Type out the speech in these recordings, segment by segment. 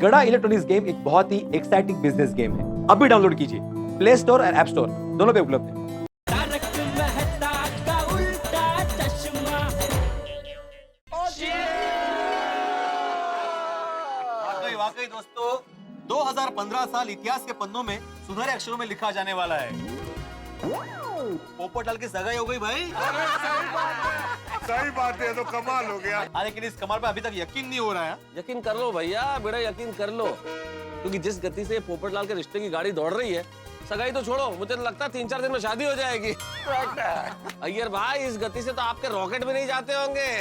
गड़ा electronics game एक बहुत ही एक्साइटिंग बिजनेस गेम है। अभी डाउनलोड कीजिए, प्ले स्टोर और ऐप स्टोर दोनों पे उपलब्ध है। वाकई दोस्तों, 2015 साल इतिहास के पन्नों में सुनहरे अक्षरों में लिखा जाने वाला है। पोपट लाल की सगाई हो गई भाई। सही बात है, तो कमाल हो गया। लेकिन इस कमाल पे अभी तक यकीन नहीं हो रहा है। यकीन कर लो भैया, बेटा यकीन कर लो, क्योंकि जिस गति से पोपटलाल के रिश्ते की गाड़ी दौड़ रही है, सगाई तो छोड़ो, मुझे तो लगता है 3-4 दिन में शादी हो जाएगी। अय्यर भाई, इस गति से तो आपके रॉकेट भी नहीं जाते होंगे।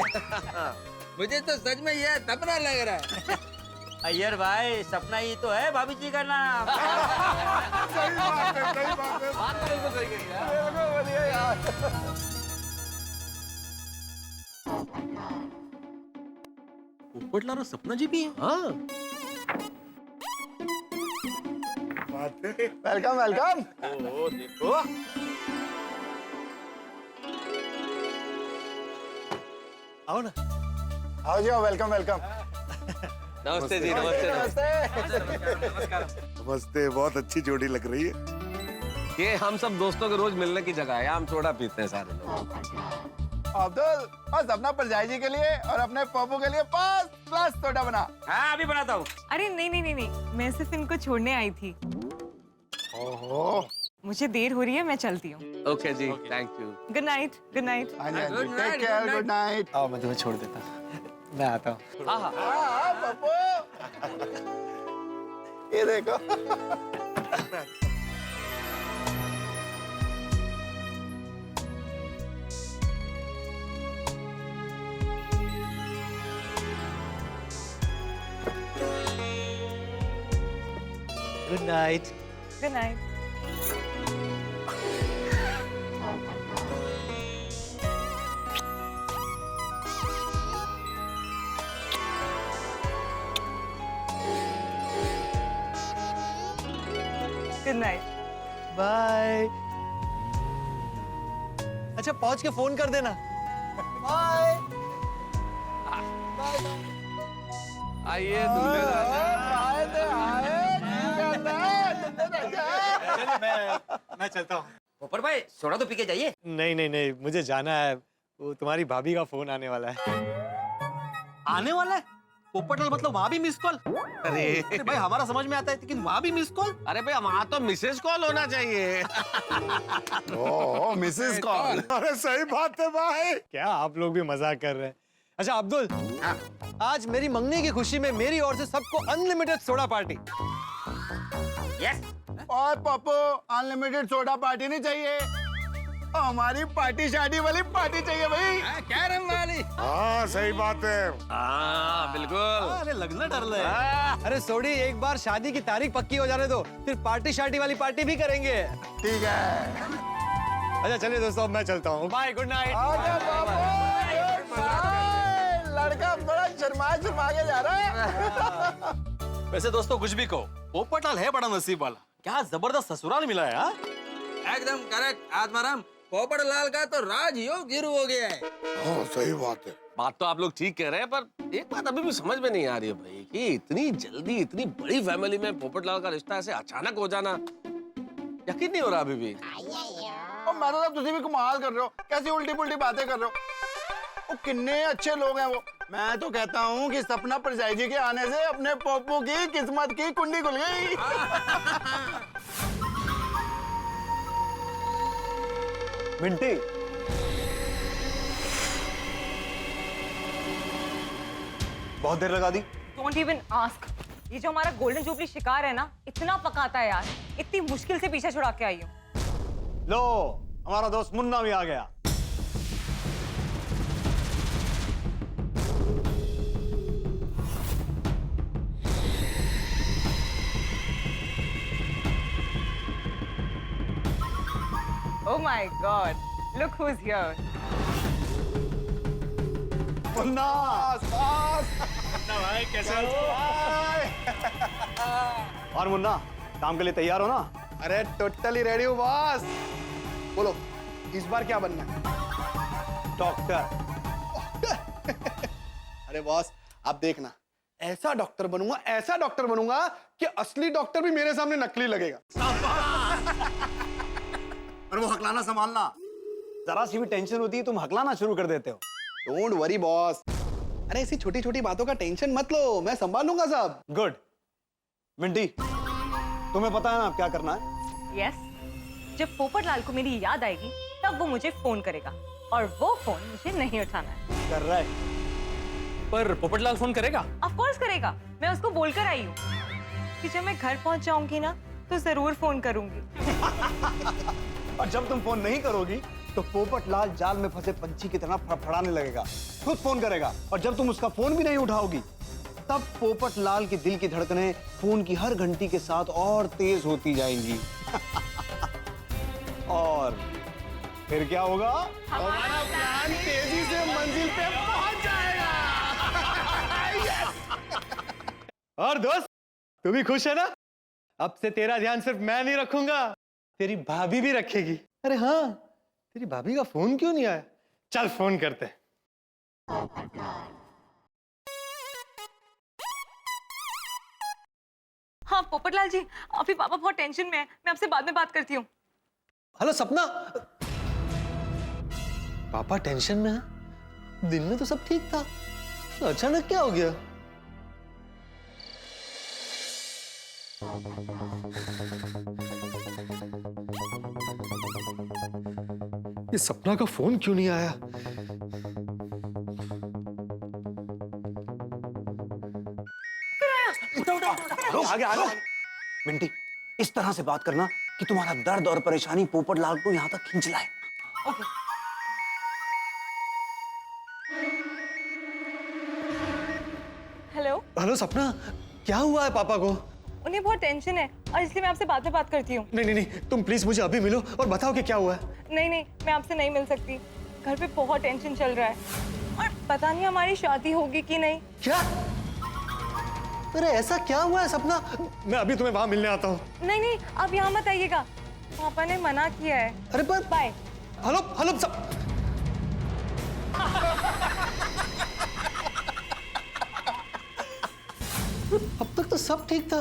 मुझे तो सच में यह सपना लग रहा है। अय्यर भाई, सपना ही तो है भाभी जी का नाम। सही बात है, सही बात है। बात तो बिल्कुल सही कही यार। पोपटलाल और सपना जी भी है। हाँ, वेलकम वेलकम। ओ देखो, आओ ना। आओ जी, वेलकम वेलकम। नमस्ते जी, नमस्ते। नमस्ते, बहुत अच्छी जोड़ी लग रही है। ये हम सब दोस्तों के रोज मिलने की जगह है, हम सोडा पीते हैं सारे लोग। अब्दुल, और सपना परजाई जी के लिए और अपने पप्पू के लिए 5 ग्लास सोडा बना। हाँ, अभी बनाता हूँ। अरे नहीं नहीं नहीं नहीं, मैं सिर्फ इनको छोड़ने आई थी। ओहो, मुझे देर हो रही है, मैं चलती हूँ। ओके जी, thank you. Good night, good night. हाँ जी, हाँ जी। Good night, take care, good good night. आओ मैं तुम्हें छोड़ देता हूँ, मैं आता हूँ। हाँ हाँ, हाँ पप्पू, ये देखो। Good night. Good night. Good night. Bye. अच्छा, पहुंच के फोन कर देना। आइए दूल्हे राजा। मैं चलता हूँ। पोपट भाई, सोडा तो पी के जाइए। नहीं नहीं नहीं, मुझे जाना है, वो तुम्हारी भाभी का फोन आने वाला है। आने वाला है? पोपटलाल मतलब वहाँ भी मिस कॉल? अरे भाई, हमारा समझ में आता है, लेकिन वहाँ भी मिस कॉल? अरे भाई, वहाँ तो मिसेज कॉल होना चाहिए। ओह, मिसेस कॉल। अरे सही बात है भाई। क्या आप लोग भी मजाक कर रहे हैं? अच्छा अब्दुल, आज मेरी मंगनी की खुशी में मेरी ओर से सबको अनलिमिटेड सोडा पार्टी। यस। और पप्पू, अनलिमिटेड सोडा पार्टी नहीं चाहिए, हमारी पार्टी शादी वाली पार्टी चाहिए भाई। क्या रंग वाली? हाँ सही बात है। हाँ बिल्कुल। अरे लगना डर रहा है। अरे सोडी, एक बार शादी की तारीख पक्की हो जाने दो, फिर पार्टी शादी वाली पार्टी भी करेंगे। ठीक है। अच्छा चलिए दोस्तों, मैं चलता हूँ, बाय, गुड नाइट। आजा बाबू, लड़का बड़ा शर्मा के जा रहा है। वैसे दोस्तों, कुछ भी कहो, पोपटलाल है बड़ा नसीब वाला। क्या जबरदस्त ससुराल मिला है। हाँ? एकदम करेक्ट आत्माराम। पोपट लाल का तो राजयोग शुरू हो गया है। हाँ सही बात है। बात तो आप लोग ठीक कह रहे हैं, पर एक बात अभी भी समझ में नहीं आ रही है भाई, कि इतनी जल्दी इतनी बड़ी फैमिली में पोपटलाल का रिश्ता ऐसे अचानक हो जाना, यकीन नहीं हो रहा अभी भी। और मैं तो तुझे भी कमाल कर रहे हो, कैसी उल्टी पुल्टी बातें कर रहे हो। वो कितने अच्छे लोग हैं वो। मैं तो कहता हूँ कि सपना परजाई जी के आने से अपने पप्पू की किस्मत की कुंडी खुल गई। मिंटी, बहुत देर लगा दी। Don't even ask. ये जो हमारा गोल्डन जुबली शिकार है ना, इतना पकाता है यार, इतनी मुश्किल से पीछे छुड़ा के आई हूँ। लो, हमारा दोस्त मुन्ना भी आ गया। Oh my God! Look who's here. Munna, भाई कैसा और मुन्ना, काम के लिए तैयार हो ना? अरे टोटली रेडी हूँ बॉस। बोलो इस बार क्या बनना है? डॉक्टर। अरे बॉस आप देखना, ऐसा डॉक्टर बनूंगा कि असली डॉक्टर भी मेरे सामने नकली लगेगा। और वो हकलाना संभालना। जरा सी भी टेंशन होती है तुम हकलाना शुरू कर देते हो। Don't worry boss. अरे ऐसी छोटी छोटी बातों का टेंशन मत लो, मैं संभालूंगा सब। गुड। विंटी, तुम्हें पता है ना अब क्या करना है? यस, जब पोपटलाल को मेरी याद आएगी तब वो मुझे फोन करेगा और वो फोन मुझे नहीं उठाना है। कर रहा है। पर पोपटलाल फोन करेगा? ऑफ कोर्स करेगा, मैं उसको बोलकर आई हूँ कि जब मैं घर पहुंच जाऊंगी ना तो जरूर फोन करूंगी। और जब तुम फोन नहीं करोगी तो पोपटलाल जाल में फंसे पंछी की तरह फड़फड़ाने लगेगा, खुद फोन करेगा। और जब तुम उसका फोन भी नहीं उठाओगी तब पोपटलाल के दिल की धड़कनें फोन की हर घंटी के साथ और तेज होती जाएंगी। और फिर क्या होगा? हमारा प्लान तेजी से मंजिल पे पहुंच जाएगा। और दोस्त, तू भी खुश है ना? अब से तेरा ध्यान सिर्फ मैं नहीं रखूंगा, तेरी भाभी भी रखेगी। अरे हाँ, तेरी भाभी का फोन क्यों नहीं आया? चल फोन करते हैं। हाँ पोपटलाल जी, अभी पापा बहुत टेंशन में है, मैं आपसे बाद में बात करती हूँ। हेलो सपना। पापा टेंशन में है? दिन में तो सब ठीक था, तो अचानक क्या हो गया? ये सपना का फोन क्यों नहीं आया? आगे। विंटी, इस तरह से बात करना कि तुम्हारा दर्द और परेशानी पोपटलाल को यहाँ तक खींच लाए। हेलो। हेलो सपना, क्या हुआ है पापा को? उन्हें बहुत टेंशन है और इसलिए मैं आपसे बाद में बात करती हूँ। नहीं नहीं नहीं, तुम प्लीज मुझे अभी मिलो और बताओ कि क्या हुआ है। नहीं नहीं, मैं आपसे नहीं मिल सकती, घर पे बहुत टेंशन चल रहा है और पता नहीं हमारी शादी होगी कि नहीं। क्या? अरे ऐसा क्या हुआ है सपना? मैं अभी तुम्हें वहां मिलने आता हूँ। नहीं नहीं, आप यहाँ मत आइएगा, पापा ने मना किया है। अरे पर बाय। हेलो हेलो सब। अब तक तो सब ठीक था,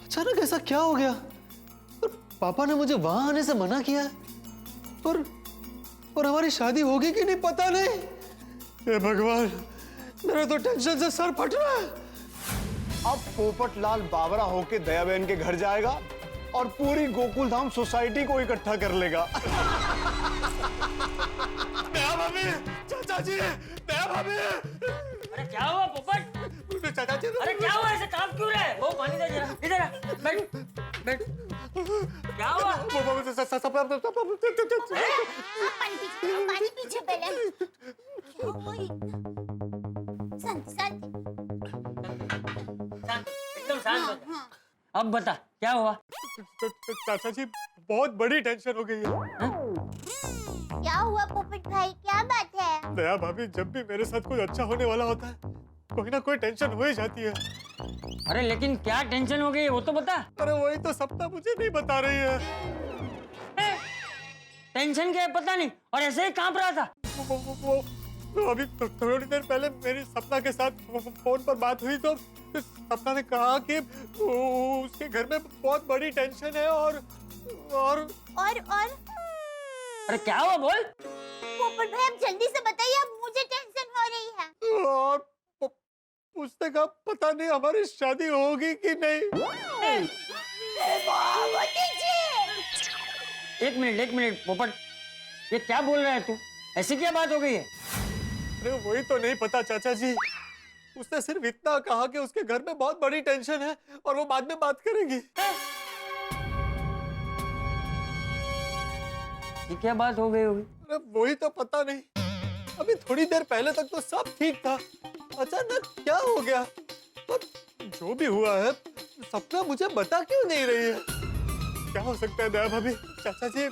अचानक ऐसा क्या हो गया? और पापा ने मुझे वहां आने से मना किया है और हमारी शादी होगी कि नहीं पता नहीं। हे भगवान, मेरा तो टेंशन से सर फट रहा है। अब पोपटलाल बावरा होके दया बहन के घर जाएगा और पूरी गोकुल धाम सोसाइटी को इकट्ठा कर लेगा। दया भाभी, चाचा जी, दया भाभी। अरे क्या हुआ पोपट? चाचा जी, अरे क्या हुआ, ऐसे काम क्यों रहे? वो पानी दे जरा, इधर आ, बैठ बैठ। क्या हुआ? पानी पीछे पहले। शांति शांति। शांत, एकदम शांत हो जा। अब बता क्या हुआ? चाचा जी, बहुत बड़ी टेंशन हो गई है। क्या हुआ पोपट भाई, क्या बात है? दया भाभी, जब भी मेरे साथ कुछ अच्छा होने वाला होता है कोई ना कोई टेंशन हो ही जाती है। अरे लेकिन क्या टेंशन हो गई वो तो बता। अरे वही तो सपना मुझे नहीं बता रही है। टेंशन क्या है पता नहीं, और ऐसे ही कांप रहा था। वो अभी थोड़ी देर पहले मेरी सपना के साथ फोन पर बात हुई तो सपना ने कहा कि उसके घर में बहुत बड़ी टेंशन है और अरे क्या हुआ बोल? पोपट भाई आप जल्दी से बताइए, अब मुझे टेंशन हो रही है। और उसने कहा पता नहीं हमारी शादी होगी कि नहीं। एक मिनट पोपट, ये क्या बोल रहा है तू? ऐसी क्या बात हो गई है? अरे वही तो नहीं पता चाचा जी, उसने सिर्फ इतना कहा कि उसके घर में बहुत बड़ी टेंशन है और वो बाद में बात करेगी। ये क्या बात हो गई होगी? अरे वही तो पता नहीं, अभी थोड़ी देर पहले तक तो सब ठीक था, अचानक क्या हो गया? पर जो भी हुआ है सपना मुझे बता क्यों नहीं रही है? क्या हो सकता है दया भाभी, चाचा जी,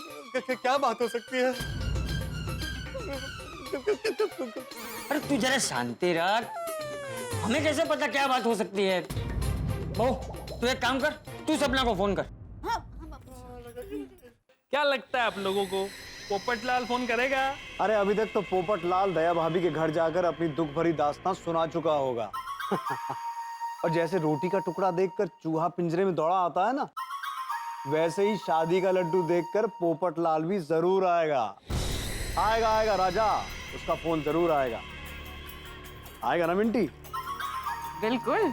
क्या बात हो सकती है? अरे तू जरा शांति रख, हमें कैसे पता क्या बात हो सकती है? बहू तू एक काम कर, तू सपना को फोन कर। क्या लगता है आप लोगों को, पोपटलाल फोन करेगा? अरे अभी तक तो पोपटलाल दया भाभी के घर जाकर अपनी दुख भरी दास्तां सुना चुका होगा। और जैसे रोटी का टुकड़ा देखकर चूहा पिंजरे में दौड़ा आता है ना, वैसे ही शादी का लड्डू देखकर पोपट लाल भी जरूर आएगा। आएगा आएगा राजा, उसका फोन जरूर आएगा। आएगा ना मिंटी? बिल्कुल।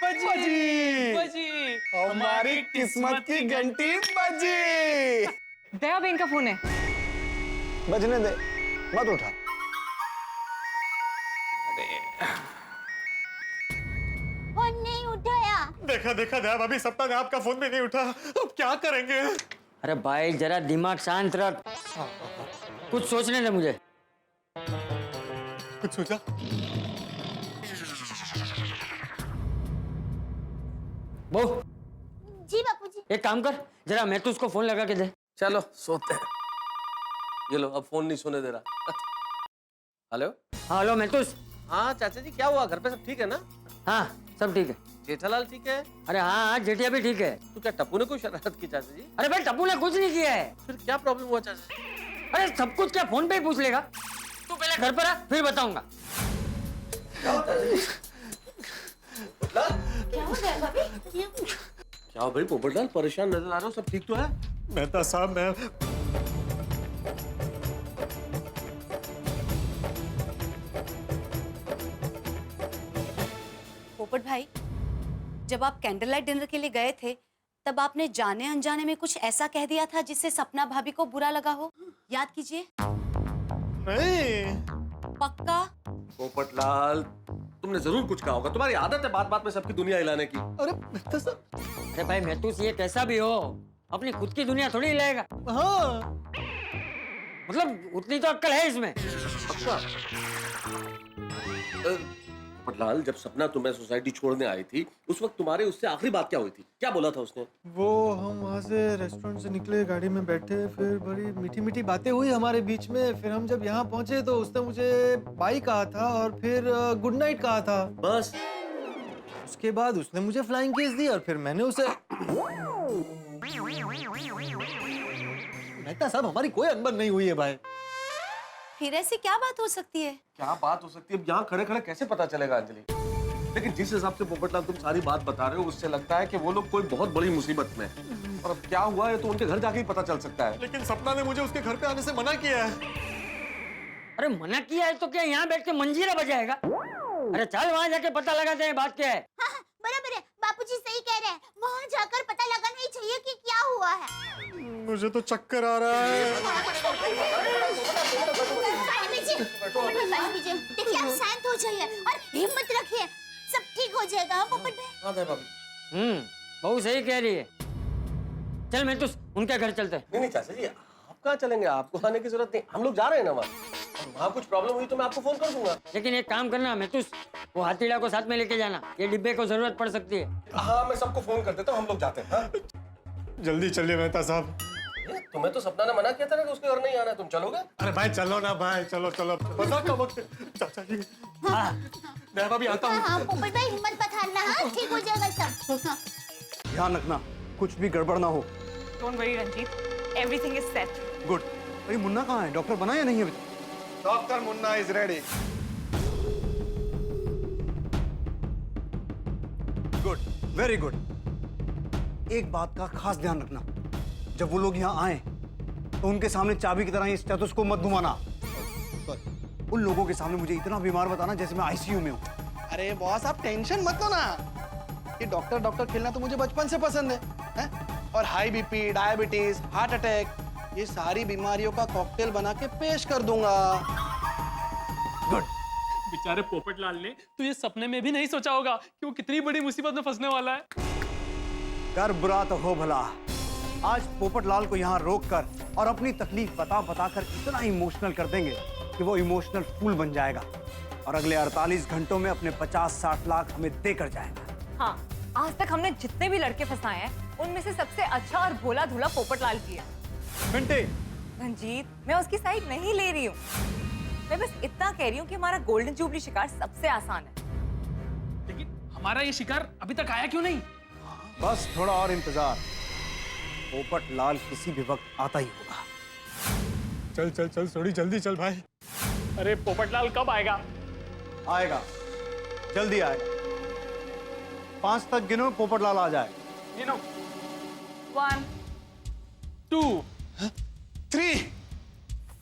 बजी हमारी किस्मत की घंटी बजी। दया बेन का फोन है। बजने दे, मत उठा। फोन नहीं उठाया। देखा देखा दया भाभी, सपना ने आपका फोन भी नहीं उठा। अब क्या करेंगे? अरे भाई जरा दिमाग शांत रख, कुछ सोचने दे मुझे। कुछ सोचा? बहू जी बापूजी। एक काम कर, जरा मैं तो उसको फोन लगा के दे। चलो सोते हैं। ये लो, अब फोन नहीं सुने दे रहा। हेलो। हाँ हेलो मेतुस। हाँ चाचा जी, क्या हुआ? घर पे सब ठीक है ना? हाँ सब ठीक है। जेठालाल ठीक है? अरे हाँ हाँ जेठिया भी ठीक है। तो क्या टप्पू ने कोई शरारत की चाचा जी? अरे भाई टप्पू ने कुछ नहीं किया है। फिर क्या प्रॉब्लम हुआ चाचा जी? अरे सब कुछ क्या फोन पे ही पूछ लेगा? तू पहले घर पर आ, फिर बताऊंगा। क्या हो गया भाभी? क्या भाई पोपटलाल, परेशान नजर आ रहे हो? सब ठीक तो है? मेहता साहब, मैं पोपट भाई, जब आप कैंडल लाइट डिनर के लिए गए थे, तब आपने जाने अनजाने में कुछ ऐसा कह दिया था जिससे सपना भाभी को बुरा लगा हो। याद कीजिए। नहीं। पक्का? पोपटलाल, तुमने जरूर कुछ कहा होगा। तुम्हारी आदत है बात बात में सबकी दुनिया हिलाने की। अरे मेहता साहब। अरे भाई मेतुस, ये कैसा भी हो, अपनी खुद की दुनिया थोड़ी हिलाएगा। हाँ। मतलब उतनी तो अक्ल है इसमें। अच्छा। पोपटलाल, जब सपना तुम्हें सोसाइटी छोड़ने आई थी, उस वक्त तुम्हारे उससे आखिरी बात क्या हुई थी? क्या बोला था उसने? वो हम वहाँ से रेस्टोरेंट से निकले, गाड़ी में बैठे, फिर बड़ी मीठी मीठी बातें हुई हमारे बीच में। फिर हम जब यहाँ पहुंचे तो उसने मुझे बाय कहा था और फिर गुड नाइट कहा था। बस? उसके बाद उसने मुझे फ्लाइंग किस दी और फिर मैंने उसे। मेहता साहब, हमारी कोई अनबन नहीं हुई है भाई। फिर ऐसी क्या बात हो सकती है? क्या बात हो सकती है? यहाँ खड़े खड़े कैसे पता चलेगा अंजलि? लेकिन जिस हिसाब से पोपटलाल तुम सारी बात बता रहे हो, उससे लगता है कि वो लोग कोई बहुत बड़ी मुसीबत में हैं। और अब क्या हुआ है तो उनके घर जाके ही पता चल सकता है। लेकिन सपना ने मुझे उसके घर पे आने से मना किया है। अरे मना किया है तो क्या यहाँ बैठ के मंजीरा बजाएगा? अरे चल वहाँ जाके पता लगाते हैं बात क्या है। हाँ, बराबर है, बापूजी सही कह रहे हैं। वहाँ जाकर पता लगाना ही चाहिए कि क्या हुआ है। मुझे तो चक्कर आ रहा है। पानी पीजिए। देखिए, आप शांत हो जाइए और हिम्मत रखिए, सब ठीक हो जाएगा। हाँ पोपट भाई। हाँ दया भाभी। बहू सही कह रही है। चल मैं तो उनके घर चलते हैं। नहीं नहीं चाचा जी, आप कहाँ चलेंगे? आपको आने की जरूरत नहीं, हम लोग जा रहे हैं ना वहाँ। और वहाँ कुछ प्रॉब्लम हुई तो मैं आपको फोन कर दूंगा। लेकिन एक काम करना मेतुस, वो हाथीड़ा को साथ में लेके जाना, ये डिब्बे को जरूरत पड़ सकती है। हाँ मैं सबको फोन कर देता हूँ, हम लोग जाते हैं। हाँ? जल्दी चलिए मेहता साहब। तुम्हें तो सपना ने मना किया था ना कि उसके घर नहीं आना है, तुम चलोगे? अरे भाई चलो ना भाई, चलो चलो, मजाक का वक्त है। चाचा जी, दया भाभी आता हूँ। हाँ पोपट भाई, हिम्मत मत हारना। हाँ, ठीक हो जाएगा सब। हाँ। ध्यान रखना, कुछ भी गड़बड़ ना हो। Don't worry Ranjeet, everything is set. Good. अरे मुन्ना कहाँ है? डॉक्टर बना या नहीं अभी? Doctor Munna is ready. Good, very good. एक बात का खास ध्यान रखना, जब वो लोग यहाँ आए तो उनके सामने चाबी की तरह ये स्टेथोस को मत घुमाना। उन लोगों के सामने मुझे इतना बीमार बताना जैसे मैं आईसीयू में हूँ। अरे बॉस, आप टेंशन मत लो ना। ये डॉक्टर डॉक्टर खेलना तो मुझे बचपन से पसंद है? और high BP, diabetes, heart attack, ये सारी बीमारियों का कॉकटेल बना के पेश कर दूंगा। गुड। बेचारे पोपटलाल ने तो ये सपने में भी नहीं सोचा होगा कि वो कितनी बड़ी मुसीबत में फंसने वाला है। कर बुरा तो हो भला। आज पोपटलाल को यहाँ रोक कर और अपनी तकलीफ बता बता कर इतना इमोशनल कर देंगे कि वो इमोशनल फूल बन जाएगा और अगले 48 घंटों में अपने 50-60 लाख हमें देकर जाएगा। हाँ, आज तक हमने जितने भी लड़के फंसाए हैं, उनमें से सबसे अच्छा और भोला धोला पोपटलाल की है। घंटे। रंजीत, मैं उसकी साइड नहीं ले रही हूँ। मैं बस इतना कह रही हूँ कि हमारा गोल्डन जुबली शिकार सबसे आसान है। लेकिन हमारा ये शिकार अभी तक आया क्यों नहीं? बस थोड़ा और इंतजार, पोपटलाल किसी भी वक्त आता ही होगा। चल चल चल, थोड़ी जल्दी चल भाई। अरे पोपटलाल कब आएगा? आएगा, जल्दी आएगा। 5 तक गिनो, पोपटलाल आ जाए। 1 2 3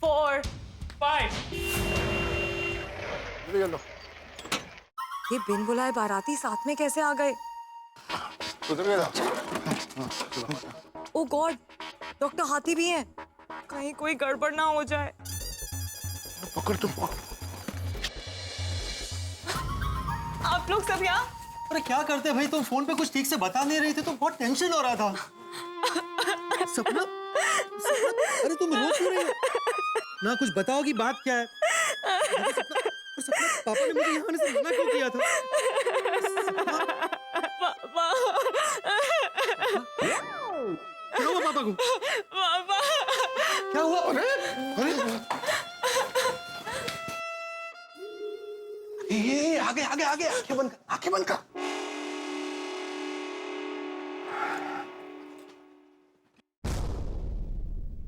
4 5 ये बिन बुलाए बाराती साथ में कैसे आ गए? ओ गॉड, डॉक्टर हाथी भी हैं। कहीं कोई गड़बड़ ना हो जाए। पकड़ तुम। आप लोग सब यहाँ? अरे क्या करते भाई, तुम फोन पे कुछ ठीक से बता नहीं रही थी तो बहुत टेंशन हो रहा था। सपना, अरे तुम रो क्यों रही हो? ना कुछ बताओ कि बात क्या है। सपना, पापा ने मुझे यहाँ आने से मना क्यों किया था? बुलाओ पापा को। क्या हुआ? ये आगे आगे आगे, आंखें बंद कर, आंखें बंद कर।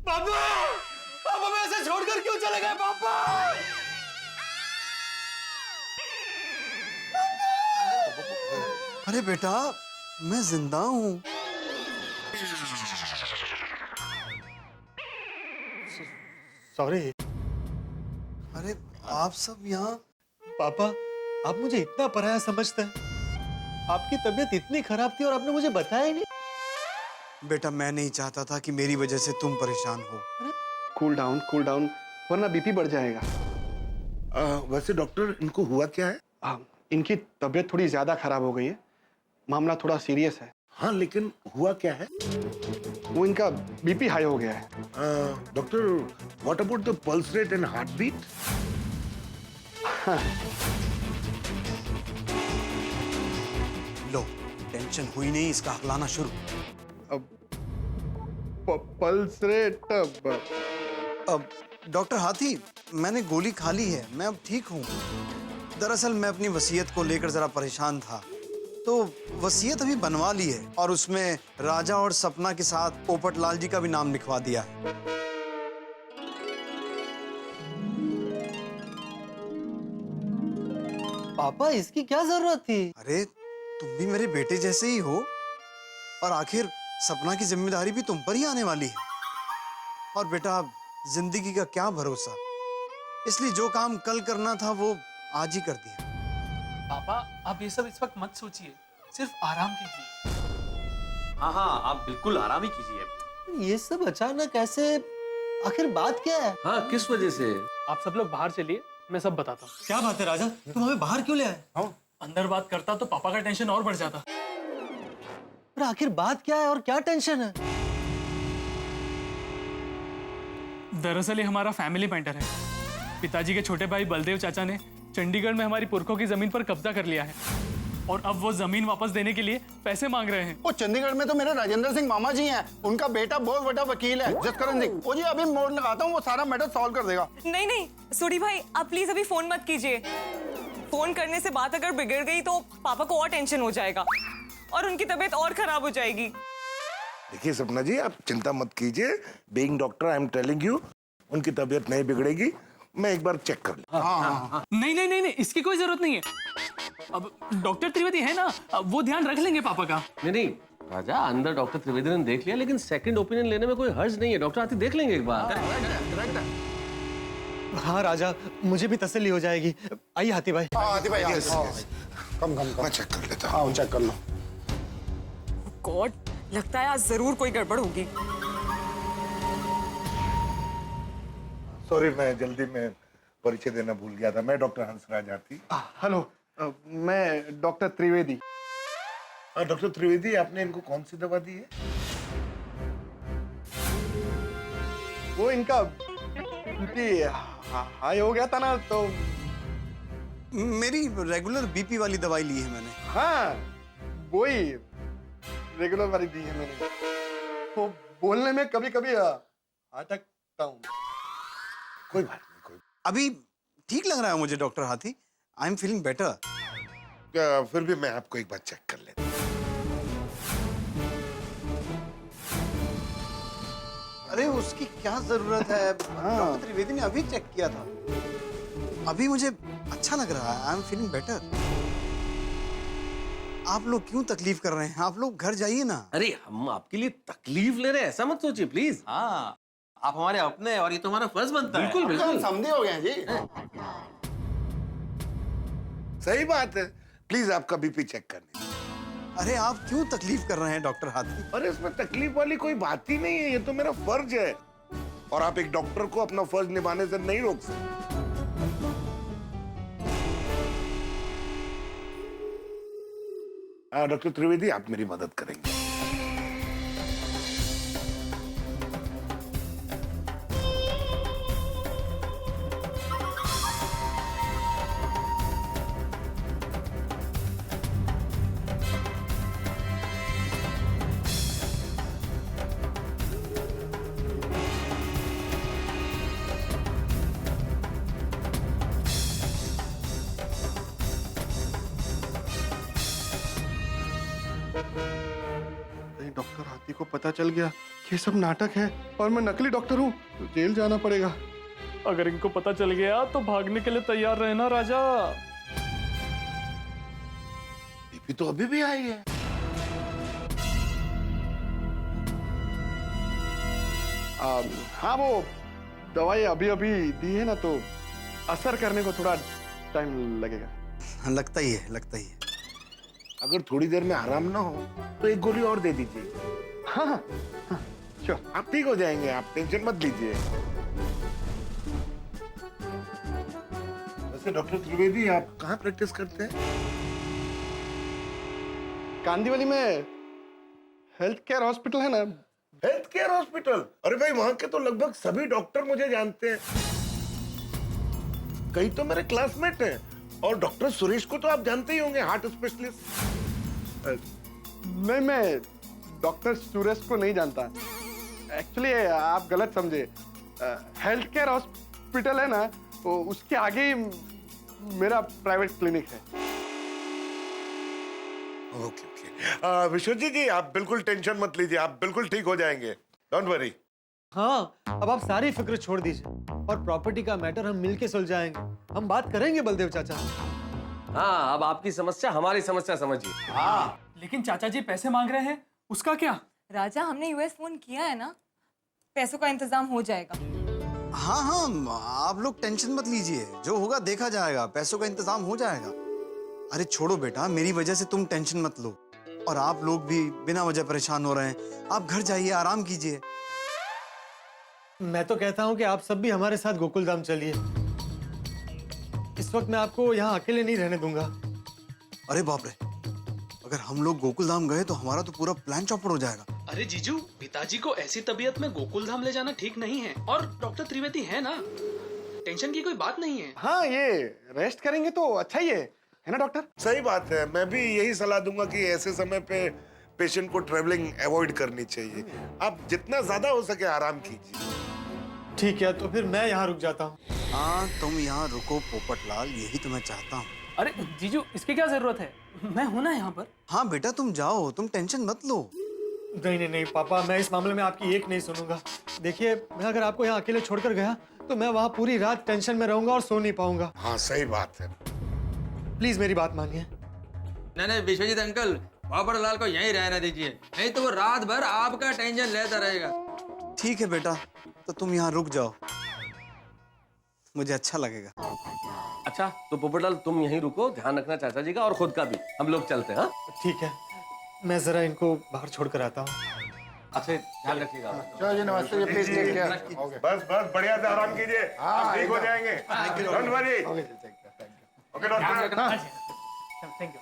पापा, पापा मैं ऐसे छोड़कर क्यों चले गए पापा? अरे बेटा, मैं जिंदा हूँ। सॉरी। अरे आप सब यहाँ? पापा, आप मुझे इतना पराया समझते हैं। आपकी तबीयत इतनी खराब थी और आपने मुझे बताया ही नहीं। बेटा, मैं नहीं चाहता था कि मेरी वजह से तुम परेशान हो। कूल डाउन, वरना बीपी बढ़ जाएगा। वैसे डॉक्टर, इनको हुआ क्या है? इनकी तबीयत थोड़ी ज्यादा खराब हो गई है, मामला थोड़ा सीरियस है। हाँ, लेकिन हुआ क्या है? वो इनका बीपी हाई हो गया है। Doctor, what about the pulse rate and heart beat? लो, टेंशन हुई नहीं, इसका हकलाना शुरू। अब पल्स रेट अब डॉक्टर हाथी, मैंने गोली खा ली है, मैं अब ठीक हूँ। दरअसल मैं अपनी वसीयत को लेकर जरा परेशान था, तो वसीयत अभी बनवा ली है और उसमें राजा और सपना के साथ पोपटलाल जी का भी नाम लिखवा दिया है। पापा, इसकी क्या जरूरत थी? अरे तुम भी मेरे बेटे जैसे ही हो, और आखिर सपना की जिम्मेदारी भी तुम पर ही आने वाली है। और बेटा, जिंदगी का क्या भरोसा, इसलिए जो काम कल करना था वो आज ही कर दिया। पापा, आप ये सब इस वक्त मत सोचिए, सिर्फ आराम कीजिए। हाँ हाँ, आप बिल्कुल आराम ही कीजिए। ये सब अचानक ऐसे, आखिर बात क्या है? हाँ, किस वजह से? आप सब लोग बाहर चलिए, मैं सब बताता हूँ। क्या बात है राजा, तुम हमें बाहर क्यों ले आए? अंदर बात करता तो पापा का टेंशन और बढ़ जाता। पर आखिर बात क्या है और क्या टेंशन है? दरअसल ये हमारा फैमिली मैटर है। पिताजी के छोटे भाई बलदेव चाचा ने चंडीगढ़ में हमारी पुरखों की जमीन पर कब्जा कर लिया है और अब वो जमीन वापस देने के लिए पैसे मांग रहे हैं। वो चंडीगढ़ में तो मेरे राजेंद्र सिंह मामा जी हैं, उनका बेटा बहुत बड़ा वकील है, जसकरण सिंह। वो जी अभी मोड़ लगाता हूँ, वो सारा मैटर सॉल्व कर देगा। नहीं नहीं सूरी भाई, आप प्लीज अभी फोन मत कीजिए। फोन करने से बात अगर बिगड़ गई तो पापा को और टेंशन हो जाएगा और उनकी तबीयत और खराब हो जाएगी। देखिए सपना जी, आप चिंता मत कीजिए। Being doctor, I am telling you, उनकी तबीयत नहीं बिगड़ेगी। मैं एक बार चेक कर लूं। नहीं नहीं नहीं नहीं, इसकी कोई जरूरत नहीं है। अब डॉक्टर त्रिवेदी है ना, अब वो ध्यान रख लेंगे पापा का। नहीं नहीं राजा, अंदर डॉक्टर त्रिवेदी ने देख लिया, लेकिन सेकंड ओपिनियन लेने में कोई हर्ज नहीं है। डॉक्टर हाथी देख लेंगे एक बार। हाँ राजा, मुझे भी तसल्ली हो जाएगी। आइए हाथी भाई। हाथी भाई, कम मैं चेक कर लेता हूँ। चेक कर लो। गॉड, लगता है आज जरूर कोई गड़बड़ होगी। सॉरी, मैं जल्दी में परिचय देना भूल गया था। मैं डॉक्टर हंसराज हाथी। हेलो, मैं डॉक्टर त्रिवेदी। डॉक्टर त्रिवेदी, आपने इनको कौन सी दवा दी है? वो इनका बीपी हाई हो गया था ना, तो मेरी रेगुलर बीपी वाली दवाई ली है मैंने। हाँ, वही रेगुलर वाली दी है मैंने। वो बोलने में कभी कभी अटकता हूँ। कोई बात नहीं, कोई। अभी ठीक लग रहा है मुझे डॉक्टर हाथी, आई एम फीलिंग बेटर। फिर भी मैं आपको एक बार चेक कर लेता हूँ। अरे उसकी क्या जरूरत है, डॉक्टर त्रिवेदी ने अभी चेक किया था। अभी मुझे अच्छा लग रहा है, आई एम फीलिंग बेटर। आप लोग क्यों तकलीफ कर रहे हैं? आप लोग घर जाइए ना। अरे हम आपके लिए तकलीफ ले रहे हैं, ऐसा मत सोचिए प्लीज। हाँ, आप हमारे अपने हैं और ये तो हमारा फर्ज बनता है। बिल्कुल हम बिल्कुल। समझे हो गए हैं जी। सही बात है, प्लीज आपका बीपी चेक करने। अरे आप क्यों तकलीफ कर रहे हैं डॉक्टर हाथी? अरे इसमें तकलीफ वाली कोई बात ही नहीं है, ये तो मेरा फर्ज है और आप एक डॉक्टर को अपना फर्ज निभाने से नहीं रोक सकते। डॉक्टर त्रिवेदी, आप मेरी मदद करेंगे। कहीं डॉक्टर हाथी को पता चल गया कि ये सब नाटक है और मैं नकली डॉक्टर हूँ तो जेल जाना पड़ेगा। अगर इनको पता चल गया तो भागने के लिए तैयार रहना राजा। बीपी तो अभी भी आई है। हाँ, वो दवाई अभी अभी दी है ना, तो असर करने को थोड़ा टाइम लगेगा। लगता ही है, लगता ही है। अगर थोड़ी देर में आराम ना हो तो एक गोली और दे दीजिए। हाँ हाँ हाँ, श्योर। आप ठीक हो जाएंगे, आप टेंशन मत लीजिए। वैसे डॉक्टर त्रिवेदी, आप कहाँ प्रैक्टिस करते हैं? कांदीवली में हेल्थ केयर हॉस्पिटल है ना। Health care hospital? अरे भाई, वहां के तो लगभग सभी डॉक्टर मुझे जानते हैं। कई तो मेरे क्लासमेट हैं। और डॉक्टर सुरेश को तो आप जानते ही होंगे, हार्ट स्पेशलिस्ट। मैं डॉक्टर सुरेश को नहीं जानता। एक्चुअली आप गलत समझे। हेल्थ केयर हॉस्पिटल है ना, तो उसके आगे ही मेरा प्राइवेट क्लिनिक है। Okay okay. विश्वजीत जी, आप बिल्कुल टेंशन मत लीजिए, आप बिल्कुल ठीक हो जाएंगे। Don't worry. हाँ, अब आप सारी फिक्र छोड़ दीजिए और प्रॉपर्टी का मैटर हम मिलके सुलझाएंगे। हम बात करेंगे बलदेव चाचा। हाँ, अब आपकी समस्या हमारी समस्या समझिए। हाँ, लेकिन चाचा जी पैसे मांग रहे हैं, उसका क्या? राजा, हमने यूएस फोन किया है ना, पैसों का इंतजाम हो जाएगा। हाँ हाँ, आप लोग टेंशन मत लीजिए, जो होगा देखा जाएगा, पैसों का इंतजाम हो जाएगा। अरे छोड़ो बेटा, मेरी वजह से तुम टेंशन मत लो। और आप लोग भी बिना वजह परेशान हो रहे हैं। आप घर जाइए, आराम कीजिए। मैं तो कहता हूँ कि आप सब भी हमारे साथ गोकुल धाम चलिए। इस वक्त मैं आपको यहाँ अकेले नहीं रहने दूंगा। अरे बाप रे, अगर हम लोग गोकुल धाम गए तो हमारा तो पूरा प्लान चौपट हो जाएगा। अरे जीजू, पिताजी को ऐसी तबीयत में गोकुल धाम ले जाना ठीक नहीं है। और डॉक्टर त्रिवेदी है ना, टेंशन की कोई बात नहीं है। हाँ, ये रेस्ट करेंगे तो अच्छा ही है ना डॉक्टर? सही बात है, मैं भी यही सलाह दूंगा कि ऐसे समय पे पेशेंट को ट्रेवलिंग अवॉइड करनी चाहिए। आप जितना ज्यादा हो सके आराम कीजिए। ठीक है, तो फिर मैं यहाँ रुक जाता हूँ। हाँ, तुम यहाँ रुको पोपटलाल, यही तो मैं चाहता हूँ। अरे जीजू, इसकी क्या जरूरत है? मैं हूं ना यहाँ पर। हाँ बेटा, तुम जाओ, तुम टेंशन मत लो। नहीं नहीं नहीं पापा, मैं इस मामले में आपकी एक नहीं सुनूंगा। देखिए, मैं अगर आपको यहाँ अकेले छोड़कर गया तो मैं वहाँ पूरी रात टेंशन में रहूंगा और सो नहीं पाऊंगा। हाँ, सही बात है। प्लीज मेरी बात मानिए। नहीं, विश्वजीत अंकल, पोपटलाल को यहीं रहने दीजिए, नहीं तो वो रात भर आपका टेंशन लेता रहेगा। ठीक है बेटा, तो तुम यहाँ रुक जाओ, मुझे अच्छा लगेगा। अच्छा, तो पोपटलाल तुम यहीं रुको, ध्यान रखना चाचा जी का और खुद का भी। हम लोग चलते हैं। हाँ ठीक है, मैं जरा इनको बाहर छोड़ कर आता हूँ। अच्छा, ध्यान रखिएगा। चलो जी, नमस्ते जी, प्लीज टेक केयर। बस बस, बढ़िया से आराम कीजिए, आप ठीक हो जाएंगे। Don't worry. Okay doctor. Thank you.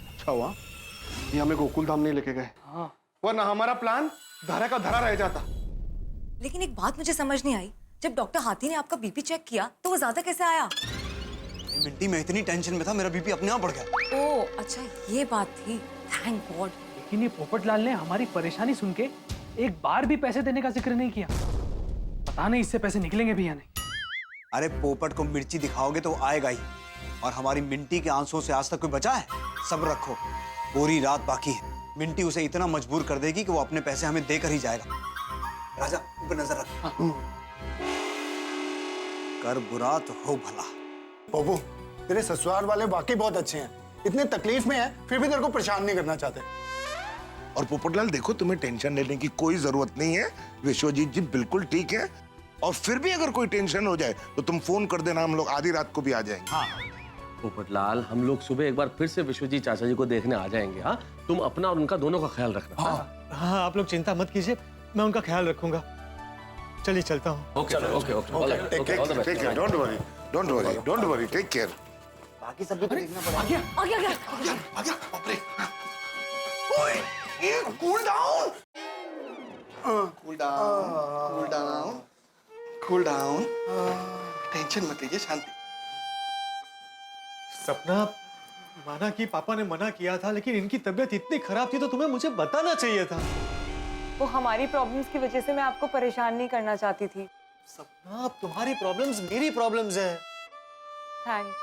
अच्छा हुआ ये हमें गोकुल धाम नहीं लेके गए। हाँ, वरना हमारा प्लान धरा का धरा रह जाता। लेकिन एक बात मुझे समझ नहीं आई, जब डॉक्टर हाथी ने आपका बीपी चेक किया तो वो ज्यादा कैसे आया? मिंटी, मैं इतनी टेंशन में था, मेरा बीपी अपने आप बढ़ गया। ओह अच्छा, ये बात थी। Thank God. लेकिन ये पोपटलाल ने हमारी परेशानी सुन के एक बार भी पैसे देने का जिक्र नहीं किया। पता नहीं इससे पैसे निकलेंगे भी या नहीं। अरे पोपट को मिर्ची दिखाओगे तो आएगा ही, और हमारी मिंटी के आंसुओं से आज तक कोई बचा है? सब्र रखो, पूरी रात बाकी है। मिंटी उसे इतना मजबूर कर देगी कि वो अपने पैसे हमें देकर ही जाएगा। राजा, ऊपर नजर रख। कर बुरा तो हो भला। पप्पू तेरे ससुराल वाले वाकई बहुत अच्छे हैं, इतने तकलीफ में हैं फिर भी तेरे को परेशान नहीं करना चाहते। और पोपटलाल देखो, तुम्हें टेंशन लेने की कोई जरूरत नहीं है, विश्वजीत जी बिल्कुल ठीक है। और फिर भी अगर कोई टेंशन हो जाए तो तुम फोन कर देना, हम लोग आधी रात को भी आ जाएंगे। हाँ पोपटलाल, हम लोग सुबह एक बार फिर से विश्वजीत चाचा जी को देखने आ जाएंगे। हाँ, तुम अपना और उनका दोनों का ख्याल रखना। हाँ आप लोग चिंता मत कीजिए, मैं उनका ख्याल रखूंगा। चलिए चलता हूँ। Okay okay okay, take care, don't worry, don't worry, don't worry, take care. बाकी सब भी तो देखना पड़ेगा। आ गया बाप रे। ओए ये cool down, cool down, cool down, cool down, tension मत लीजिए, शांति। सपना, माना कि पापा ने मना किया था, लेकिन इनकी तबीयत इतनी खराब थी तो तुम्हें मुझे बताना चाहिए था। वो हमारी प्रॉब्लम्स की वजह से मैं आपको परेशान नहीं करना चाहती थी। सपना, अब तुम्हारी प्रॉब्लम्स मेरी प्रॉब्लम्स है। थैंक्स।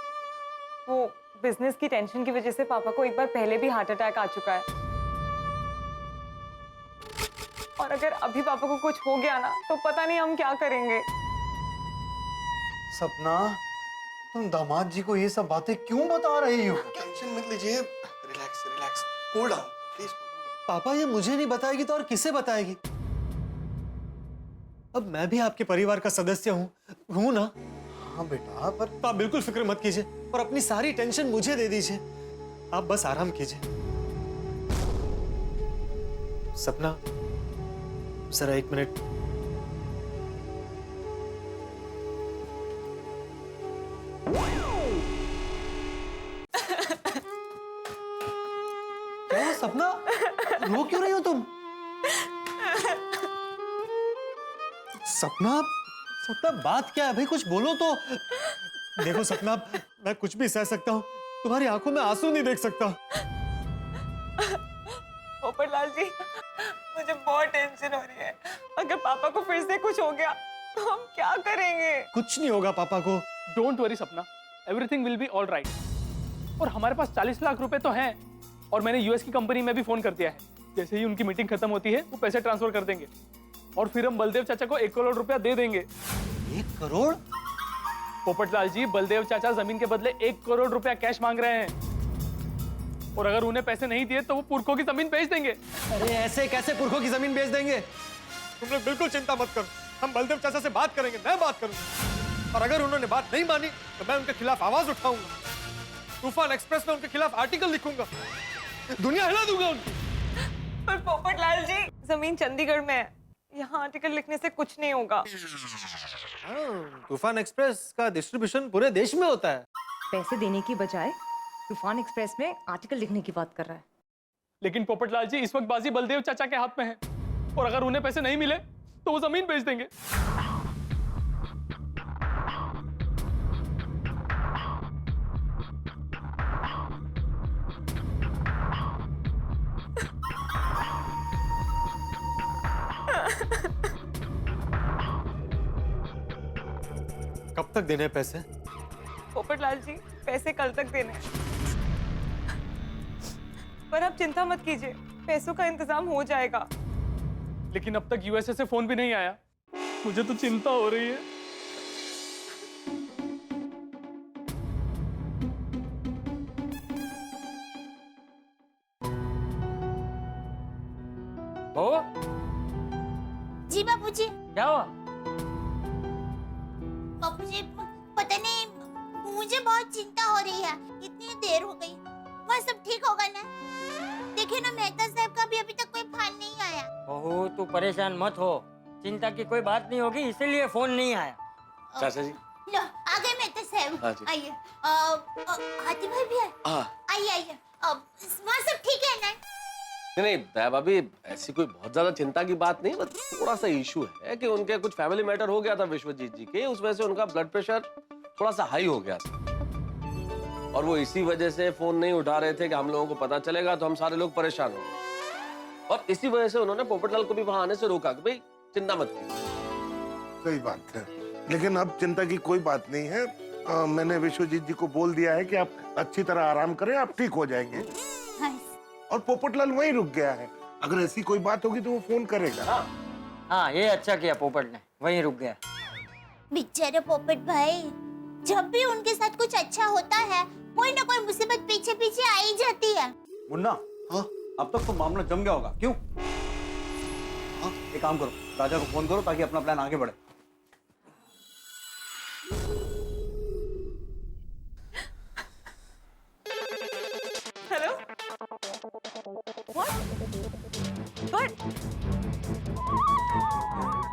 वो बिजनेस की टेंशन की वजह से पापा को एक बार पहले भी हार्ट अटैक आ चुका है, और अगर अभी पापा को कुछ हो गया ना तो पता नहीं हम क्या करेंगे। सपना, तुम दामाद जी को ये सब बातें क्यों बता रही हो? टेंशन मत लीजिए, relax relax, cool down please. पापा ये मुझे नहीं बताएगी तो और किसे बताएगी? अब मैं भी आपके परिवार का सदस्य हूँ ना? हाँ बेटा, पर तो आप बिल्कुल फिक्र मत कीजिए और अपनी सारी टेंशन मुझे दे दीजिए। आप बस आराम कीजिए। सपना, जरा 1 मिनट। क्या सपना, रो क्यों रही हो तुम? सपना, सपना बात क्या है भाई, कुछ बोलो तो। देखो सपना, मैं कुछ भी सह सकता हूँ, तुम्हारी आंखों में आंसू नहीं देख सकता। पोपटलाल जी, मुझे बहुत टेंशन हो रही है। अगर पापा को फिर से कुछ हो गया तो हम क्या करेंगे? कुछ नहीं होगा पापा को। डोंट वरी सपना, everything will be all right. और हमारे पास 40 लाख रुपए तो हैं, और मैंने यूएस की कंपनी में भी फोन कर दिया है। जैसे ही उनकी मीटिंग खत्म होती है वो पैसे ट्रांसफर कर देंगे, और फिर हम बलदेव चाचा को 1 करोड़ रुपया दे देंगे। 1 करोड़? पोपटलाल जी, बलदेव चाचा जमीन के बदले 1 करोड़ रुपया कैश मांग रहे हैं, और अगर उन्हें पैसे नहीं दिए तो वो पुरखों की जमीन बेच देंगे। अरे ऐसे कैसे पुरखों की जमीन बेच देंगे? तुम लोग बिल्कुल चिंता मत करो, हम बलदेव चाचा से बात करेंगे, मैं बात करूंगा। और अगर उन्होंने बात नहीं मानी तो मैं उनके खिलाफ आवाज उठाऊंगा। तूफान एक्सप्रेस में उनके खिलाफ आर्टिकल लिखूंगा, दुनिया हिला दूंगा उनकी। पर पोपटलाल जी, जमीन चंडीगढ़ में है, यहाँ आर्टिकल लिखने से कुछ नहीं होगा। तूफान एक्सप्रेस का डिस्ट्रीब्यूशन पूरे देश में होता है। पैसे देने की बजाय तूफान एक्सप्रेस में आर्टिकल लिखने की बात कर रहा है। लेकिन पोपटलाल जी, इस वक्त बाजी बलदेव चाचा के हाथ में है, और अगर उन्हें पैसे नहीं मिले तो वो जमीन बेच देंगे। कब तक देने पैसे? पोपटलाल जी, पैसे कल तक देने हैं। पर आप चिंता मत कीजिए, पैसों का इंतजाम हो जाएगा। लेकिन अब तक यूएसए से फोन भी नहीं आया, मुझे तो चिंता हो रही है। ओ, जी बापूजी। क्या हुआ? बापूजी, पता नहीं, मुझे बहुत चिंता हो रही है, इतनी देर हो गई। वह सब ठीक होगा ना? देखिए ना, मेहता साहब का भी अभी तक कोई फोन नहीं आया। बहू, तू परेशान मत हो, चिंता की कोई बात नहीं होगी, इसीलिए फोन नहीं आया। चाचा जी, लो, आ गए मेहता साहब। हाँ जी। आइए। हाथी भाई भी है? आइए आइए। वहाँ सब ठीक है ना? नहीं दया भाभी, ऐसी कोई बहुत ज्यादा चिंता की बात नहीं, बस थोड़ा सा इशू है कि उनके कुछ फैमिली मैटर हो गया था विश्वजीत जी के, उस वजह से उनका ब्लड प्रेशर थोड़ा सा हाई हो गया था, और वो इसी वजह से फोन नहीं उठा रहे थे कि हम लोगों को पता चलेगा तो हम सारे लोग परेशान हो गए, और इसी वजह से उन्होंने पोपटलाल को भी वहां आने से रोका कि भाई चिंता मत कीजिए। सही बात है, लेकिन अब चिंता की कोई बात नहीं है। मैंने विश्वजीत जी को बोल दिया है कि आप अच्छी तरह आराम करें, आप ठीक हो जाएंगे। और पोपटलाल वहीं रुक गया है, अगर ऐसी कोई बात होगी तो वो फोन करेगा। हाँ, ये अच्छा किया पोपट ने, वहीं रुक गया। बेचारे पोपट भाई, जब भी उनके साथ कुछ अच्छा होता है कोई ना कोई मुसीबत पीछे पीछे आ ही जाती है। मुन्ना, हाँ, अब तक तो मामला जम गया होगा, क्यों? हाँ, एक काम करो, राजा को फोन करो ताकि अपना प्लान आगे बढ़े। Hello, what? But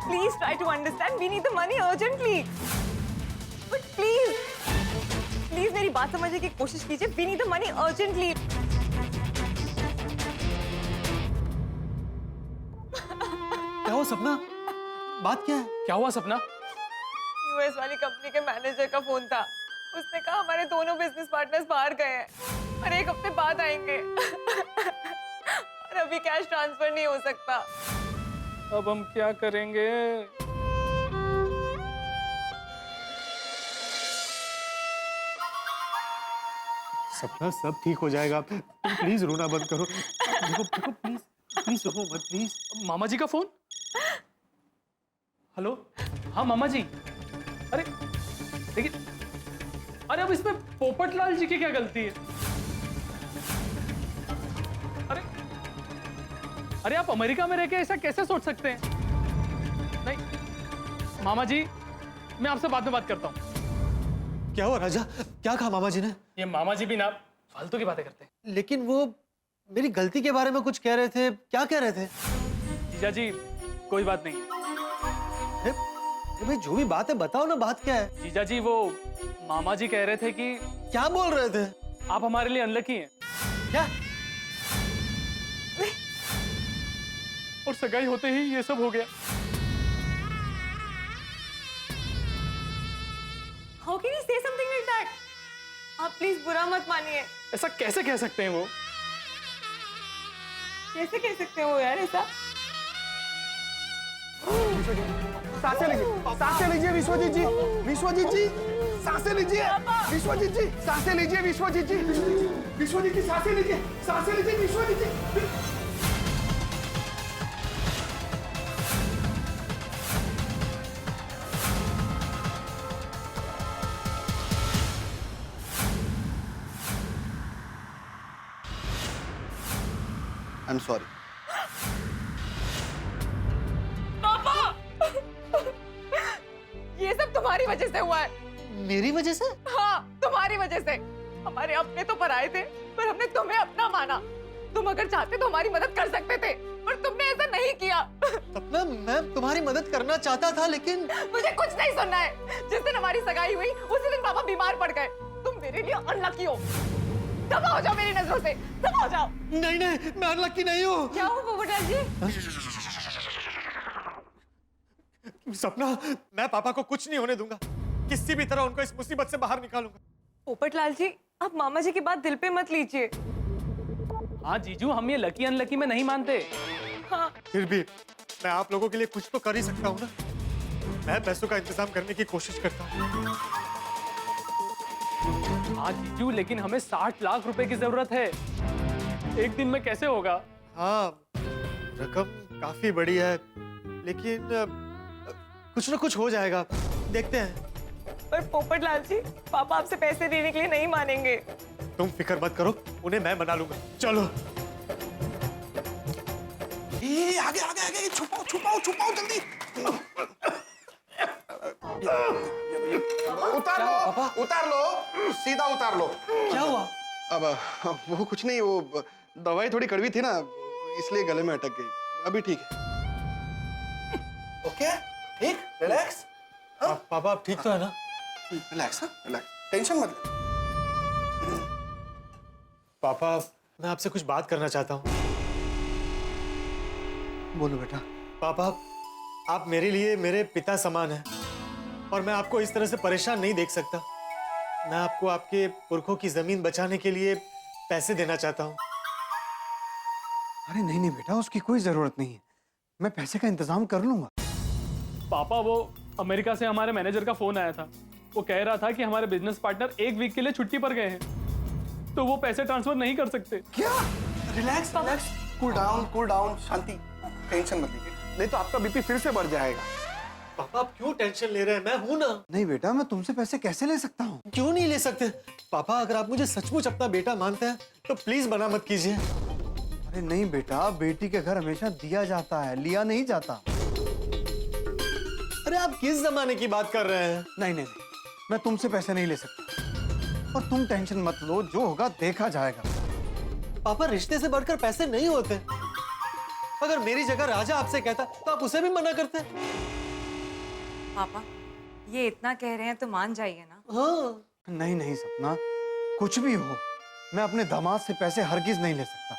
please try to understand, we need the money urgently. But please मेरी बात समझने की कोशिश कीजिए, we need the money urgently. क्या हुआ सपना? बात क्या है? क्या हुआ सपना? यूएस वाली कंपनी के मैनेजर का फोन था। उसने कहा हमारे दोनों बिजनेस पार्टनर्स बाहर गए हैं और 1 हफ्ते बाद आएंगे। और अभी कैश ट्रांसफर नहीं हो सकता। अब हम क्या करेंगे? सपना, सब ठीक हो जाएगा। तुम प्लीज रोना बंद करो। देखो प्लीज प्लीज रो मत प्लीज। मामा जी का फोन। हेलो, हाँ मामा जी। अरे देखिए, अरे अब इसमें पोपटलाल जी की क्या गलती है? अरे आप अमेरिका में रह के ऐसा कैसे सोच सकते हैं? नहीं मामा जी, मैं आपसे बाद में बात करता हूँ। क्या हुआ राजा? क्या कहा मामा जी ने? ये मामा जी भी ना फालतू की बातें करते हैं। लेकिन वो मेरी गलती के बारे में कुछ कह रहे थे। क्या कह रहे थे? जीजा जी, कोई बात नहीं। भाई जो भी बात है बताओ ना, बात क्या है? जीजा जी, वो मामा जी कह रहे थे कि क्या बोल रहे थे? आप हमारे लिए अनलकी हैं। क्या? और सगाई होते ही ये सब हो गया। How can you say something like that? आप प्लीज बुरा मत मानिए। ऐसा कैसे कह सकते हैं वो? कैसे कह सकते हो यार ऐसा? सांसें लीजिए विश्वजीत जी, विश्वजीत जी, सांसें लीजिए, विश्वजीत जी, सांसें लीजिए, विश्वजीत जी, विश्वजीत जी, सांसें लीजिए, Vishwajeet ji. I am sorry. पापा, ये सब तुम्हारी वजह से हुआ है। मेरी वजह से? हाँ, तुम्हारी वजह से। हमारे अपने तो पराए थे, पर हमने तुम्हें अपना माना। तुम अगर चाहते तो हमारी मदद कर सकते थे, पर तुमने ऐसा नहीं किया। सपना, मैं तुम्हारी मदद करना चाहता था, लेकिन मुझे कुछ नहीं सुनना है। जिस दिन हमारी सगाई हुई उसी दिन पापा बीमार पड़ गए। तुम मेरे लिए अनलकी हो। दबा हो जाओ मेरी नजरों से, दबा हो जाओ। नहीं नहीं, मैं अनलकी नहीं हूँ। क्या हो पोपटलाल जी? सपना, मैं पापा को कुछ नहीं होने दूंगा। किसी भी तरह उनको इस मुसीबत से बाहर निकालूंगा। पोपटलाल जी, आप मामा जी की बात दिल पे मत लीजिए। हाँ जीजू, हम ये लकी अनलकी में नहीं मानते। हाँ। फिर भी मैं आप लोगों के लिए कुछ तो कर ही सकता हूँ ना। मैं पैसों का इंतजाम करने की कोशिश करता हूँ। हाँ जीजू, लेकिन हमें 60 लाख रुपए की जरूरत है। एक दिन में कैसे होगा? हाँ, रकम काफी बड़ी है, लेकिन कुछ ना कुछ हो जाएगा, देखते हैं। पर पोपटलाल जी, पापा आपसे पैसे देने के लिए नहीं मानेंगे। तुम फिक्र मत करो, उन्हें मैं मना लूंगा। चलो। आगे आगे आगे, छुपाओ छुपाओ छुपाओ जल्दी। उतार लो, सीधा उतार लो। क्या हुआ? अब वो कुछ नहीं, वो दवाई थोड़ी कड़वी थी ना, इसलिए गले में अटक गई। अभी ठीक है। ओके, ठीक, रिलैक्स। पापा आप ठीक तो है ना? रिलैक्स, रिलैक्स, टेंशन मत ले। पापा, मैं आपसे कुछ बात करना चाहता हूँ। बोलो बेटा। पापा, आप मेरे लिए मेरे पिता समान हैं और मैं आपको इस तरह से परेशान नहीं देख सकता। मैं आपको आपके पुरखों की जमीन बचाने के लिए पैसे देना चाहता हूँ। अरे नहीं नहीं बेटा, उसकी कोई जरूरत नहीं है। मैं पैसे का इंतजाम कर लूंगा। पापा, वो अमेरिका से हमारे मैनेजर का फोन आया था। वो कह रहा था कि हमारे बिजनेस पार्टनर 1 वीक के लिए छुट्टी पर गए हैं, तो वो पैसे ट्रांसफर नहीं कर सकते। क्या? रिलैक्स, रिलैक्स, कूल डाउन, शांति, टेंशन मत लीजिए, नहीं तो आपका बीपी फिर से बढ़ जाएगा। पापा आप क्यों टेंशन ले रहे हैं? मैं हूं ना। नहीं बेटा, मैं तुमसे पैसे कैसे ले सकता हूँ? क्यों नहीं ले सकते? पापा अगर आप मुझे सचमुच अपना बेटा मानते हैं तो प्लीज मना मत कीजिए। अरे नहीं बेटा, बेटी के घर हमेशा दिया जाता है, लिया नहीं जाता। अरे आप किस जमाने की बात कर रहे हैं? नहीं नहीं नहीं, मैं तुमसे पैसे नहीं ले सकता। और तुम टेंशन मत लो, जो होगा देखा जाएगा। पापा रिश्ते से बढ़कर पैसे नहीं होते। अगर मेरी जगह राजा आपसे कहता तो आप उसे भी मना करते। पापा ये इतना कह रहे हैं तो मान जाइए ना। हाँ। नहीं नहीं सपना, कुछ भी हो, मैं अपने दामाद से पैसे हरगिज नहीं ले सकता।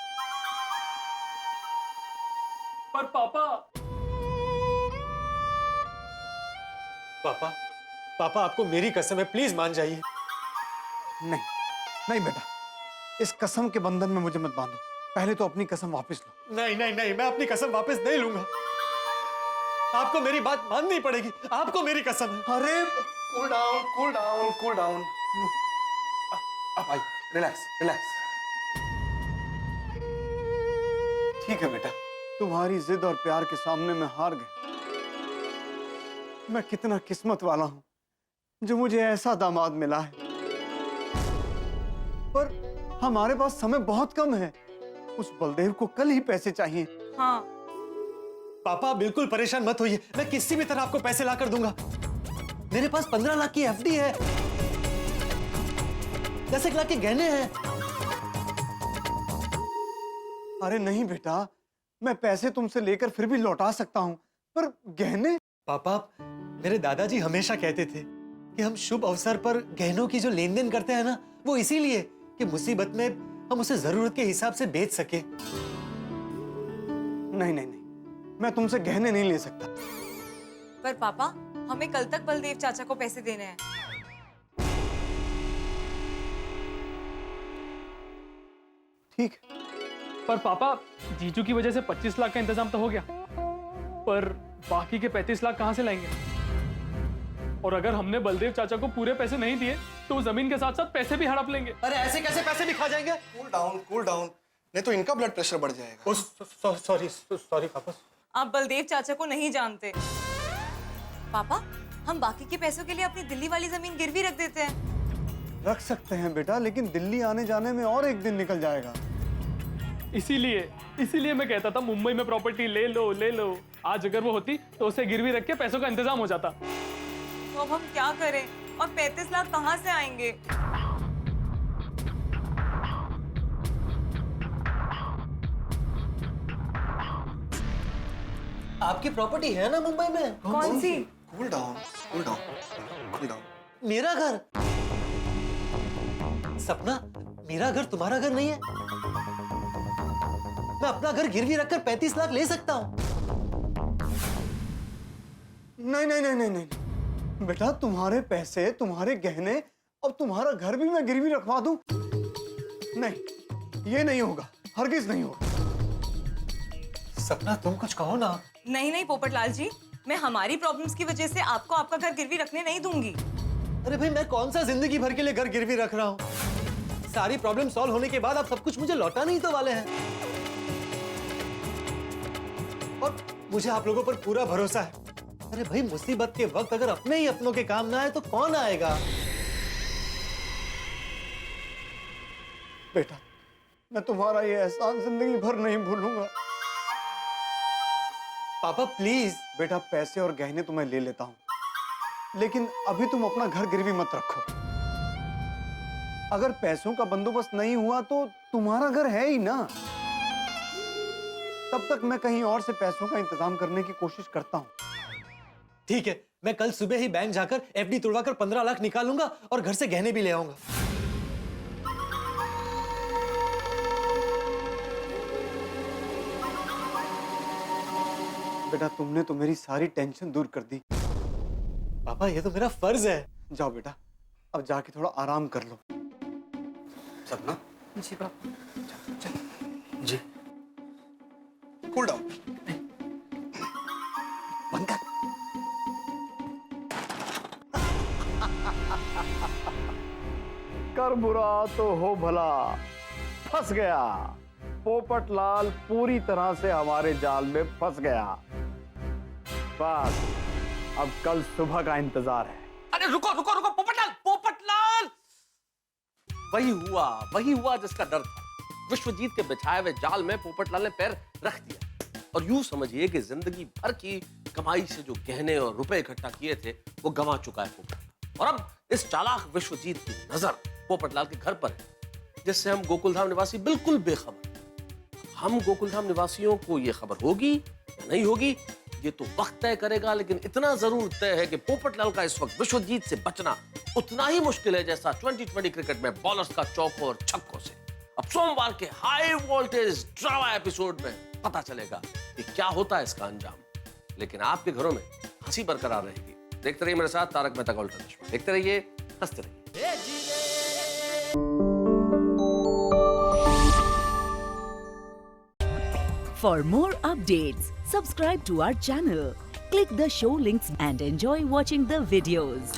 पर पापा पापा पापा आपको मेरी कसम है, प्लीज मान जाइए। नहीं नहीं बेटा, इस कसम के बंधन में मुझे मत बांधो। पहले तो अपनी कसम वापस लो। नहीं नहीं नहीं, मैं अपनी कसम वापस नहीं लूंगा। आपको मेरी बात माननी पड़ेगी, आपको मेरी कसम है। अरे cool down, cool down, cool down. अब आई, रिलैक्स, रिलैक्स। ठीक है बेटा। तुम्हारी जिद और प्यार के सामने मैं हार गया। मैं कितना किस्मत वाला हूं जो मुझे ऐसा दामाद मिला है। पर हमारे पास समय बहुत कम है। उस बलदेव को कल ही पैसे चाहिए। हाँ। पापा बिल्कुल परेशान मत होइए, मैं किसी भी तरह आपको पैसे ला कर दूंगा। मेरे पास 15 लाख की एफडी है, 10 लाख के गहने हैं। अरे नहीं बेटा, मैं पैसे तुमसे लेकर फिर भी लौटा सकता हूं, पर गहने? पापा मेरे दादाजी हमेशा कहते थे कि हम शुभ अवसर पर गहनों की जो लेन देन करते हैं ना, वो इसीलिए कि मुसीबत में हम उसे जरूरत के हिसाब से बेच सके। नहीं नहीं नहीं, मैं तुमसे गहने नहीं ले सकता। पर पापा हमें कल तक बलदेव चाचा को पैसे देने हैं। ठीक। पर पापा जीजू की वजह से 25 लाख का इंतजाम तो हो गया, पर बाकी के 35 लाख कहां से लाएंगे? और अगर हमने बलदेव चाचा को पूरे पैसे नहीं दिए तो वो जमीन के साथ साथ पैसे भी हड़प लेंगे। अरे ऐसे कैसे पैसे भी खा जाएंगे? कूल डाउन, कूल डाउन, नहीं तो इनका ब्लड प्रेशर बढ़ जाएगा। सॉरी सॉरी पापा। आप बलदेव चाचा को नहीं जानते। पापा हम बाकी के पैसों के लिए अपनी दिल्ली वाली जमीन गिरवी रख देते हैं। रख सकते हैं बेटा, लेकिन दिल्ली आने जाने में और एक दिन निकल जाएगा। इसीलिए मैं कहता था मुंबई में प्रॉपर्टी ले लो ले लो। आज अगर वो होती तो उसे गिरवी रख के पैसों का इंतजाम हो जाता। तो अब हम क्या करें? और 35 लाख कहाँ से आएंगे? आपकी प्रॉपर्टी है ना मुंबई में? कौन सी? Cool down, cool down, cool down. मेरा घर? सपना, मेरा घर तुम्हारा घर नहीं है। मैं अपना घर गिरवी रखकर 35 लाख ले सकता हूँ। नहीं नहीं नहीं नहीं नहीं बेटा, तुम्हारे पैसे, तुम्हारे गहने, अब तुम्हारा घर भी मैं गिरवी रखवा दूं? नहीं, ये नहीं होगा, हरगिज नहीं होगा। सपना तुम कुछ कहो ना। नहीं नहीं पोपटलाल जी, मैं हमारी प्रॉब्लम्स की वजह से आपको आपका घर गिरवी रखने नहीं दूंगी। अरे भाई, मैं कौन सा जिंदगी भर के लिए घर गिरवी रख रहा हूँ? सारी प्रॉब्लम सॉल्व होने के बाद आप सब कुछ मुझे लौटा नहीं तो वाले हैं। और मुझे आप लोगों पर पूरा भरोसा है। अरे भाई, मुसीबत के वक्त अगर अपने ही अपनों के काम ना आए तो कौन आएगा? बेटा, मैं तुम्हारा ये एहसान जिंदगी भर नहीं भूलूंगा। पापा प्लीज। बेटा, पैसे और गहने तो मैं ले लेता हूं, लेकिन अभी तुम अपना घर गिरवी मत रखो। अगर पैसों का बंदोबस्त नहीं हुआ तो तुम्हारा घर है ही ना। तब तक मैं कहीं और से पैसों का इंतजाम करने की कोशिश करता हूं। ठीक है, मैं कल सुबह ही बैंक जाकर एफडी तोड़वाकर 15 लाख निकालूंगा और घर से गहने भी ले आऊंगा। बेटा, तुमने तो मेरी सारी टेंशन दूर कर दी। पापा, ये तो मेरा फर्ज है। जाओ बेटा, अब जाके थोड़ा आराम कर लो। सपना जी पापा। जी, कूल डाउन, बंद कर। कर बुरा तो हो भला, फंस गया। पोपटलाल पूरी तरह से हमारे जाल में फंस गया। बस अब कल सुबह का इंतजार है। अरे रुको रुको रुको, पोपटलाल पोपटलाल, वही हुआ जिसका डर था। विश्वजीत के बिछाए हुए जाल में पोपटलाल ने पैर रख दिया और यूं समझिए कि जिंदगी भर की कमाई से जो गहने और रुपए इकट्ठा किए थे वो गंवा चुका है पोपटलाल। और अब इस चालाक विश्वजीत की नजर पोपटलाल के घर पर है, जिससे हम गोकुलधाम निवासी बिल्कुल बेखबर। हम गोकुलधाम निवासियों को ये खबर होगी या नहीं होगी ये तो वक्त तय करेगा, लेकिन इतना जरूर तय है कि पोपटलाल का इस वक्त विश्वजीत से बचना उतना ही मुश्किल है जैसा 2020 क्रिकेट में बॉलर्स का चौकों और छक्कों से। अब सोमवार के हाई वोल्टेज ड्रामा एपिसोड में पता चलेगा कि क्या होता है इसका अंजाम। लेकिन आपके घरों में हंसी बरकरार रहेगी। देखते रहिए मेरे साथ तारक मेहता का उल्टा चश्मा, देखते रहिए, हंसते रहिए। For more updates, subscribe to our channel, click the show links and enjoy watching the videos.